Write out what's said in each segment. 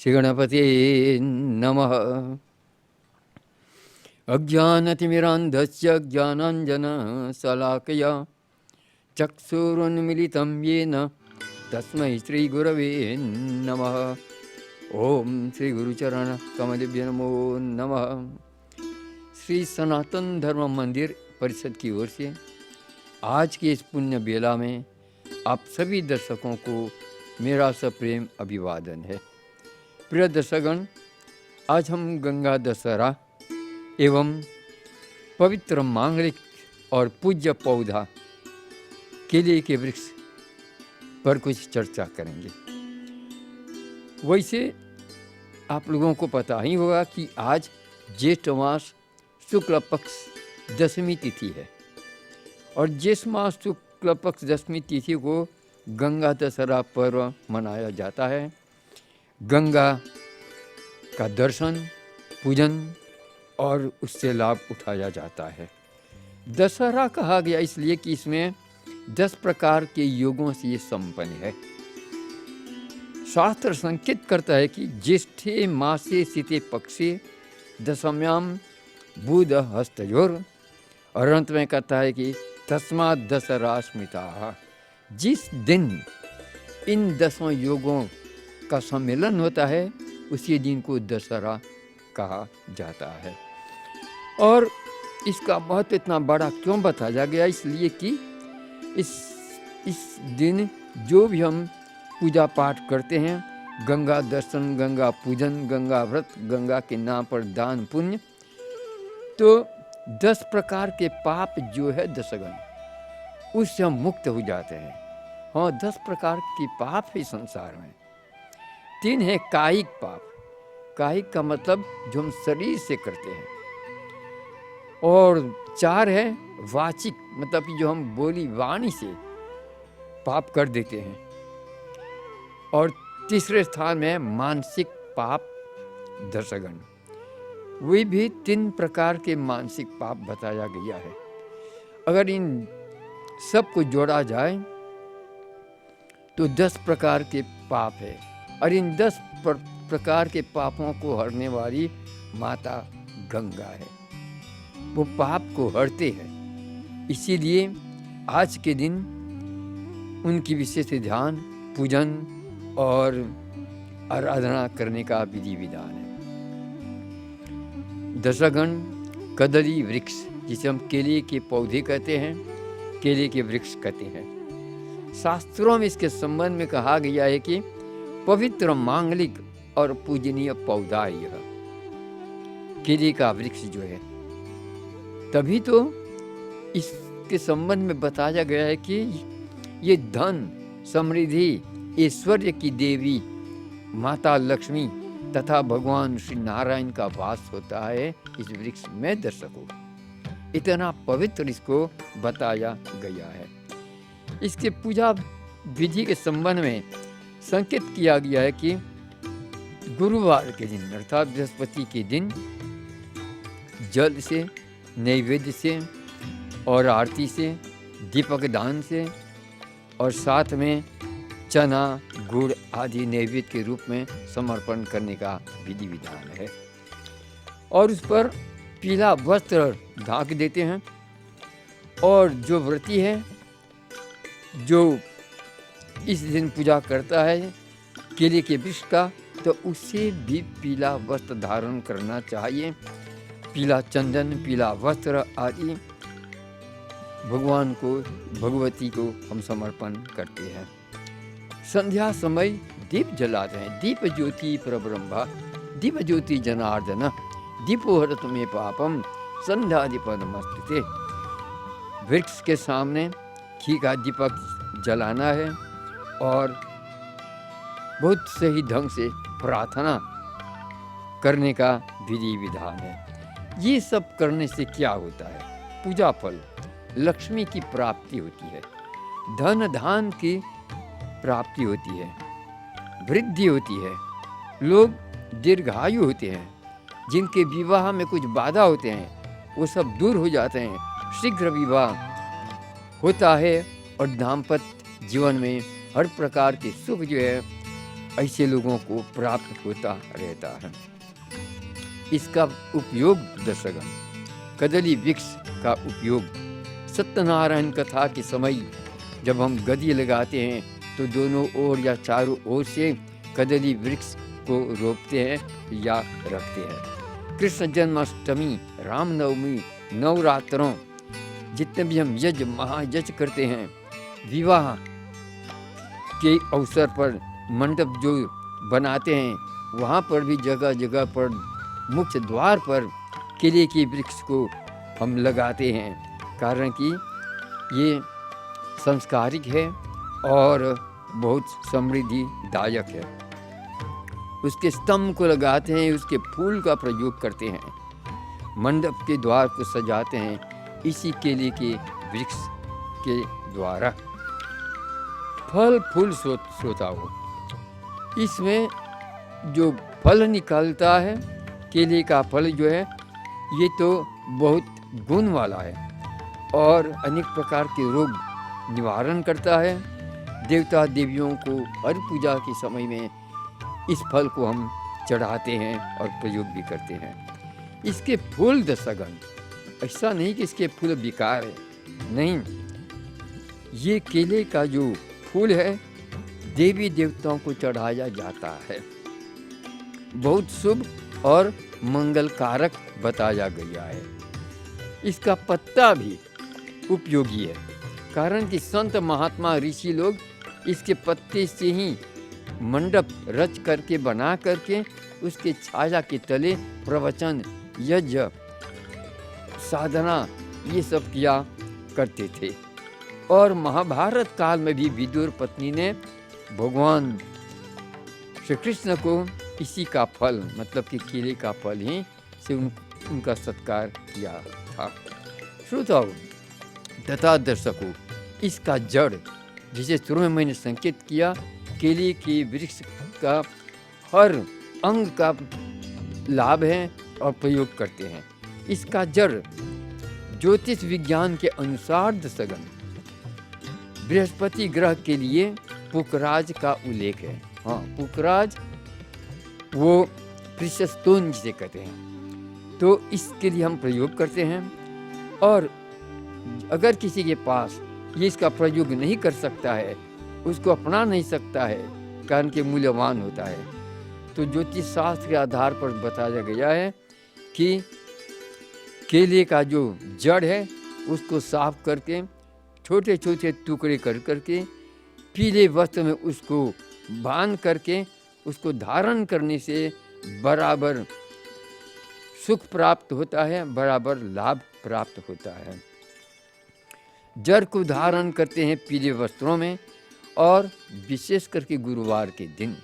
श्री गणपते नमः। अज्ञानतिमिरान्धस्य ज्ञानाञ्जनशलाकया चक्षुरुन्मिलितं येन तस्मै श्रीगुरवे नमः। ओम श्री गुरुचरण कमलेभ्य नमो नमः। श्री सनातन धर्म मंदिर परिषद की ओर से आज की इस पुण्य बेला में आप सभी दर्शकों को मेरा सप्रेम अभिवादन है। प्रिय दर्शकगण, आज हम गंगा दशहरा एवं पवित्र मांगलिक और पूज्य पौधा केले के वृक्ष पर कुछ चर्चा करेंगे। वैसे आप लोगों को पता ही होगा कि आज ज्येष्ठ मास शुक्ल पक्ष दशमी तिथि है और ज्येष्ठ मास शुक्ल पक्ष दशमी तिथि को गंगा दशहरा पर्व मनाया जाता है। गंगा का दर्शन, पूजन और उससे लाभ उठाया जाता है। दशहरा कहा गया इसलिए कि इसमें 10 प्रकार के योगों से ये संपन्न है। शास्त्र संकेत करता है कि ज्येष्ठे मासे शीते पक्षे दशम्याम बुध हस्तयोर, और अंत में कहता है कि तस्मात् दशहरा स्मृता। जिस दिन इन 10 योगों का सम्मेलन होता है उसी दिन को दशहरा कहा जाता है। और इसका महत्व इतना बड़ा क्यों बताया गया? इसलिए कि इस दिन जो भी हम पूजा पाठ करते हैं, गंगा दर्शन, गंगा पूजन, गंगा व्रत, गंगा के नाम पर दान पुण्य, तो 10 प्रकार के पाप जो है दशगण, उससे हम मुक्त हो जाते हैं। हाँ, 10 प्रकार के पाप है संसार में। 3 है कायिक पाप। कायिक का मतलब जो हम शरीर से करते हैं, और 4 है वाचिक, मतलब कि जो हम बोली वाणी से पाप कर देते हैं, और तीसरे स्थान में मानसिक पाप दशगण। वे भी 3 प्रकार के मानसिक पाप बताया गया है। अगर इन सब को जोड़ा जाए तो 10 प्रकार के पाप है, और इन 10 प्रकार के पापों को हरने वाली माता गंगा है। वो पाप को हरते हैं। इसीलिए आज के दिन उनकी विशेष ध्यान, पूजन और आराधना करने का विधि विधान है। दशगण कदली वृक्ष, जिसे हम केले के पौधे कहते हैं, केले के वृक्ष कहते हैं। शास्त्रों में इसके संबंध में कहा गया है कि पवित्र मांगलिक और पूजनीय पौधा है यह केले का वृक्ष जो है। तभी तो इसके संबंध में बताया गया है कि ये धन, समृद्धि, ऐश्वर्य की देवी माता लक्ष्मी तथा भगवान श्री नारायण का वास होता है इस वृक्ष में दर्शकों। इतना पवित्र इसको बताया गया है। इसके पूजा विधि के संबंध में संकेत किया गया है कि गुरुवार के दिन अर्थात बृहस्पति के दिन जल से, नैवेद्य से और आरती से, दीपक दान से और साथ में चना, गुड़ आदि नैवेद्य के रूप में समर्पण करने का विधि विधान है। और उस पर पीला वस्त्र ढाक देते हैं। और जो व्रती है, जो इस दिन पूजा करता है केले के वृक्ष का, तो उसे भी पीला वस्त्र धारण करना चाहिए। पीला चंदन, पीला वस्त्र आदि भगवान को, भगवती को हम समर्पण करते हैं। संध्या समय दीप जलाते हैं। दीप ज्योति परब्रह्म, दीप ज्योति जनार्दन, दीपो हरतु मे पापम, संध्या दीप नमस्ते। वृक्ष के सामने घी का दीपक जलाना है और बहुत सही ढंग से प्रार्थना करने का विधि विधान है। ये सब करने से क्या होता है? पूजा फल, लक्ष्मी की प्राप्ति होती है, धन धान की प्राप्ति होती है, वृद्धि होती है, लोग दीर्घायु होते हैं, जिनके विवाह में कुछ बाधा होते हैं वो सब दूर हो जाते हैं, शीघ्र विवाह होता है और दाम्पत्य जीवन में हर प्रकार के सुख जो है ऐसे लोगों को प्राप्त होता रहता है। इसका उपयोग दर्शकगण, कदली वृक्ष का उपयोग सत्यनारायण कथा के समय जब हम गद्दी लगाते हैं तो दोनों ओर या चारों ओर से कदली वृक्ष को रोपते हैं या रखते हैं। कृष्ण जन्माष्टमी, रामनवमी, नवरात्रों, जितने भी हम यज्ञ महायज्ञ करते हैं, विवाह के अवसर पर मंडप जो बनाते हैं, वहाँ पर भी जगह जगह पर मुख्य द्वार पर केले के वृक्ष को हम लगाते हैं, कारण कि ये संस्कारिक है और बहुत समृद्धिदायक है। उसके स्तंभ को लगाते हैं, उसके फूल का प्रयोग करते हैं, मंडप के द्वार को सजाते हैं इसी केले के वृक्ष के द्वारा। फल फूल सोता हो, इसमें जो फल निकलता है, केले का फल जो है ये तो बहुत गुण वाला है और अनेक प्रकार के रोग निवारण करता है। देवता देवियों को हर पूजा के समय में इस फल को हम चढ़ाते हैं और प्रयोग भी करते हैं। इसके फूल दर्शकगण, ऐसा नहीं कि इसके फूल बेकार है, नहीं, ये केले का जो फूल है देवी देवताओं को चढ़ाया जाता है, बहुत शुभ और मंगलकारक बताया गया है। इसका पत्ता भी उपयोगी है, कारण कि संत महात्मा ऋषि लोग इसके पत्ते से ही मंडप रच करके बना करके उसके छाया के तले प्रवचन, यज्ञ, साधना ये सब किया करते थे। और महाभारत काल में भी विदुर पत्नी ने भगवान श्री कृष्ण को इसी का फल, मतलब कि केले का फल ही से उनका सत्कार किया था। श्रोताओं तथा दर्शकों, इसका जड़, जिसे शुरू में मैंने संकेत किया, केले के वृक्ष का हर अंग का लाभ है और प्रयोग करते हैं। इसका जड़ ज्योतिष विज्ञान के अनुसार दर्शकगण बृहस्पति ग्रह के लिए पुखराज का उल्लेख है। हाँ, पुखराज वो प्रीशियस स्टोन जिसे कहते हैं, तो इसके लिए हम प्रयोग करते हैं। और अगर किसी के पास ये इसका प्रयोग नहीं कर सकता है, उसको अपना नहीं सकता है, कारण के मूल्यवान होता है, तो ज्योतिष शास्त्र के आधार पर बताया गया है कि केले का जो जड़ है उसको साफ करके छोटे छोटे टुकड़े कर करके पीले वस्त्र में उसको बांध करके उसको धारण करने से बराबर सुख प्राप्त होता है, बराबर लाभ प्राप्त होता है। जड़ को धारण करते हैं पीले वस्त्रों में, और विशेष करके गुरुवार के दिन।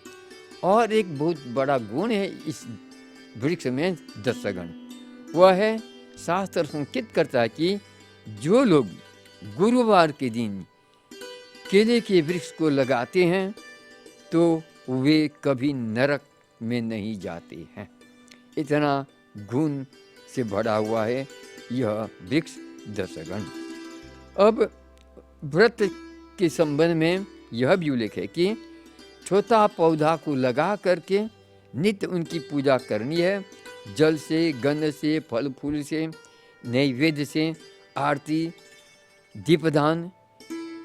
और एक बहुत बड़ा गुण है इस वृक्ष में दर्शकगण, वह है शास्त्र संकेत करता है कि जो लोग गुरुवार के दिन केले के वृक्ष को लगाते हैं तो वे कभी नरक में नहीं जाते हैं। इतना गुण से भरा हुआ है यह वृक्ष दर्शकगण। अब व्रत के संबंध में यह भी उल्लेख है कि छोटा पौधा को लगा करके नित्य उनकी पूजा करनी है, जल से, गंध से, फल फूल से, नैवेद्य से, आरती, दीपदान,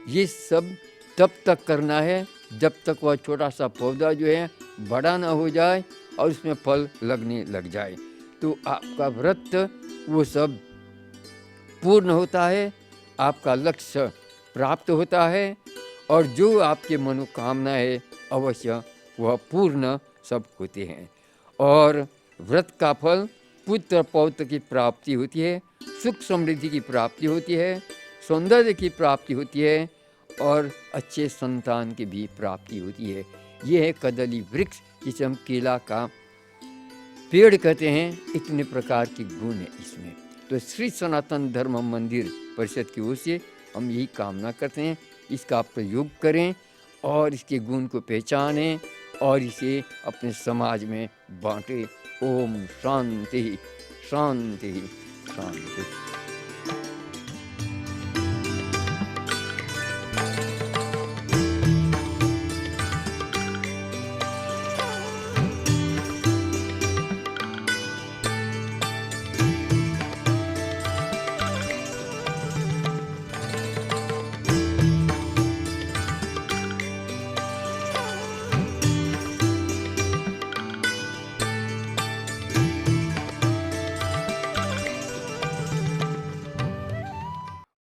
ये सब तब तक करना है जब तक वह छोटा सा पौधा जो है बड़ा ना हो जाए और उसमें फल लगने लग जाए, तो आपका व्रत वो सब पूर्ण होता है, आपका लक्ष्य प्राप्त होता है, और जो आपके मनोकामना है अवश्य वह पूर्ण सब होते हैं। और व्रत का फल पुत्र पौत्र की प्राप्ति होती है, सुख समृद्धि की प्राप्ति होती है, सौंदर्य की प्राप्ति होती है, और अच्छे संतान की भी प्राप्ति होती है। ये है कदली वृक्ष, जिसे हम केला का पेड़ कहते हैं। इतने प्रकार के गुण है इसमें। तो श्री सनातन धर्म मंदिर परिषद की ओर से हम यही कामना करते हैं, इसका प्रयोग करें और इसके गुण को पहचानें और इसे अपने समाज में बांटें। ओम शांति शांति शांति।